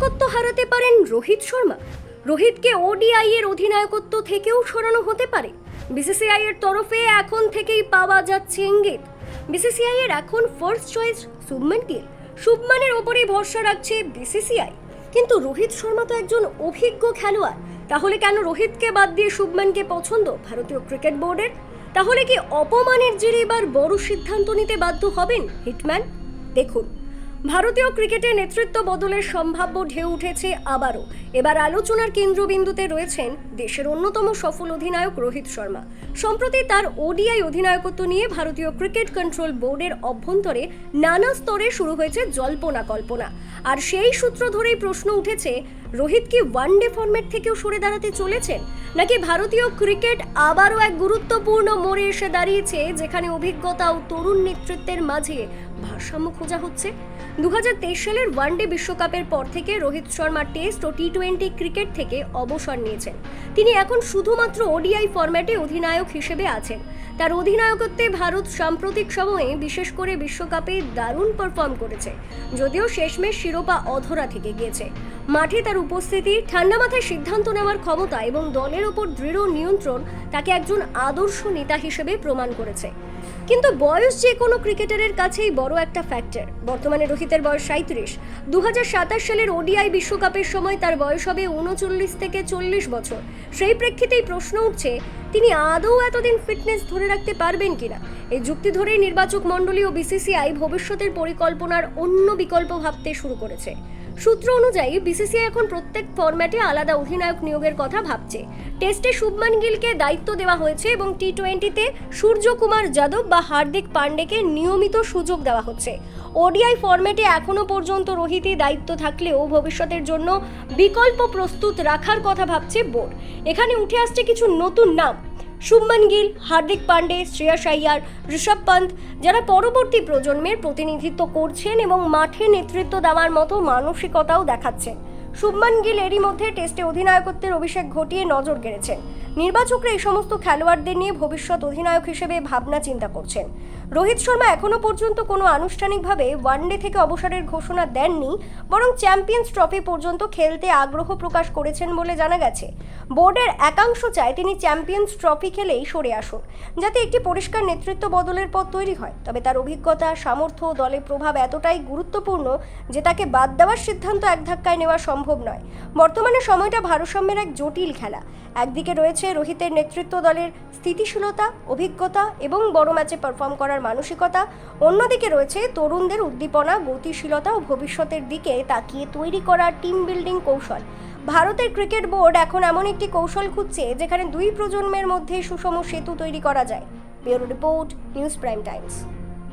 অধিনায়কত্ব হারাতে পারেন রোহিত শর্মা। রোহিতকে ওডিআই এর অধিনায়কত্ব থেকেও সরানো হতে পারে। বিসিসিআই এর তরফে এখন থেকেই পাওয়া যাচ্ছে ইঙ্গিত। বিসিসিআই এর এখন ফার্স্ট চয়েস শুভমান গিল। শুভমানের ওপরেই ভরসা রাখছে বিসিসিআই। কিন্তু রোহিত শর্মা তো একজন অভিজ্ঞ খেলোয়াড়, তাহলে কেন রোহিতকে বাদ দিয়ে শুভমানকে পছন্দ ভারতীয় ক্রিকেট বোর্ডের? তাহলে কি অপমানের জেরে এবার বড় সিদ্ধান্ত নিতে বাধ্য হবেন হিটম্যান? দেখুন, ভারতীয় ক্রিকেটের নেতৃত্ব বদলের সম্ভাব্য ঢেউ উঠেছে আবারও। এবার আলোচনার কেন্দ্রবিন্দুতে রয়েছেন দেশের অন্যতম সফল অধিনায়ক রোহিত শর্মা। সম্প্রতি তার ওডিআই অধিনায়কত্ব নিয়ে ভারতীয় ক্রিকেট কন্ট্রোল বোর্ডের অভ্যন্তরে নানা স্তরে শুরু হয়েছে জল্পনা কল্পনা। আর সেই সূত্র ধরেই প্রশ্ন উঠেছে, রোহিত কি ওয়ানডে ফরম্যাট থেকেও সরে দাঁড়াতে চলেছেন, নাকি ভারতীয় ক্রিকেট আবারও এক গুরুত্বপূর্ণ মোড়ে এসে দাঁড়িয়েছে, যেখানে অভিজ্ঞতা ও তরুণ নেতৃত্বের মাঝে ভারসাম্য খোঁজা হচ্ছে? 2023 সালের ওয়ানডে বিশ্বকাপের পর থেকে রোহিত শর্মা টেস্ট ও টি-20 ক্রিকেট থেকে অবসর নিয়েছেন। তিনি এখন শুধুমাত্র ওডিআই ফরম্যাটে অধিনায়ক হিসেবে আছেন। তার অধিনায়কত্বে ভারত সাম্প্রতিক সময়ে বিশেষ করে বিশ্বকাপে দারুণ পারফর্ম করেছে, যদিও শেষমেশ শিরোপা অধরা থেকে গিয়েছে। মাঠে তার উপস্থিতি, ঠান্ডা মাথায় সিদ্ধান্ত নেওয়ার ক্ষমতা এবং দলের ওপর দৃঢ় নিয়ন্ত্রণ তাকে একজন আদর্শ নেতা হিসেবে প্রমাণ করেছে। কিন্তু বয়স যে কোনো ক্রিকেটারের কাছেই বড় একটা ফ্যাক্টর। বর্তমানে রোহিতের বয়স 37। 2027 সালের ওডিআই বিশ্বকাপের সময় তার বয়স হবে 39 থেকে 40 বছর। সেই প্রেক্ষিতেই প্রশ্ন উঠছে, তিনি আদৌ এতদিন ফিটনেস ধরে রাখতে পারবেন কিনা। এই যুক্তি ধরেই নির্বাচক মণ্ডলী ও বিসিসিআই ভবিষ্যতের পরিকল্পনার অন্য বিকল্প ভাবতে শুরু করেছে। সূত্র অনুযায়ী বিসিসিআই এখন প্রত্যেক ফরম্যাটে আলাদা অধিনায়ক নিয়োগের কথা ভাবছে। টেস্টে শুভমান গিলকে দায়িত্ব দেওয়া হয়েছে এবং টি-20তে সূর্যকুমার যাদব বা হার্দিক পান্ডেকে নিয়মিত সুযোগ দেওয়া হচ্ছে। ওডিআই ফরম্যাটে এখনো পর্যন্ত রোহিতই দায়িত্ব থাকলেও ভবিষ্যতের জন্য বিকল্প প্রস্তুত রাখার কথা ভাবছে বোর্ড। এখানে উঠে আসছে কিছু নতুন নাম: শুভমান গিল, হার্দিক পান্ডে, শ্রেয়াস আইয়ার, ঋষভ পন্ত, যারা পরবর্তী প্রজন্মের প্রতিনিধিত্ব করছেন এবং মাঠে নেতৃত্ব দেওয়ার মতো মানসিকতাও দেখাচ্ছেন। শুভমান গিল এরই মধ্যে টেস্টে অধিনায়কত্বের অভিষেক ঘটিয়ে নজর কেড়েছেন। নির্বাচকরা এই সমস্ত খেলোয়াড়দের নিয়ে ভবিষ্যৎ অধিনায়ক হিসেবে ভাবনা চিন্তা করছেন। রোহিত শর্মা এখনো পর্যন্ত কোনো আনুষ্ঠানিকভাবে ওয়ানডে থেকে অবসরের ঘোষণা দেননি, বরং চ্যাম্পিয়ন্স ট্রফি পর্যন্ত খেলতে আগ্রহ প্রকাশ করেছেন বলে জানা গেছে। বোর্ডের একাংশ চায় তিনি চ্যাম্পিয়ন্স ট্রফি খেলেই সরে আসুন, যাতে একটি পরিষ্কার নেতৃত্ব বদলের পথ তৈরি হয়। তবে তার অভিজ্ঞতা, সামর্থ্য, দলের প্রভাব এতটাই গুরুত্বপূর্ণ যে তাকে বাদ দেওয়ার সিদ্ধান্ত এক ধাক্কায় নেওয়া সম্ভব নয়। বর্তমানে সময়টা ভারসাম্যের এক জটিল খেলা। একদিকে রয়েছে রোহিতের নেতৃত্ব, দলের স্থিতিশীলতা, অভিজ্ঞতা এবং বড় ম্যাচে পারফর্ম করার মানসিকতা। অন্যদিকে রয়েছে তরুণদের উদ্দীপনা, গতিশীলতা ও ভবিষ্যতের দিকে তাকিয়ে তৈরি করা টিম বিল্ডিং কৌশল। ভারতের ক্রিকেট বোর্ড এখন এমন একটি কৌশল খুঁজছে যেখানে দুই প্রজন্মের মধ্যে সুষম সেতু তৈরি করা যায়। Bureau report, news prime Times.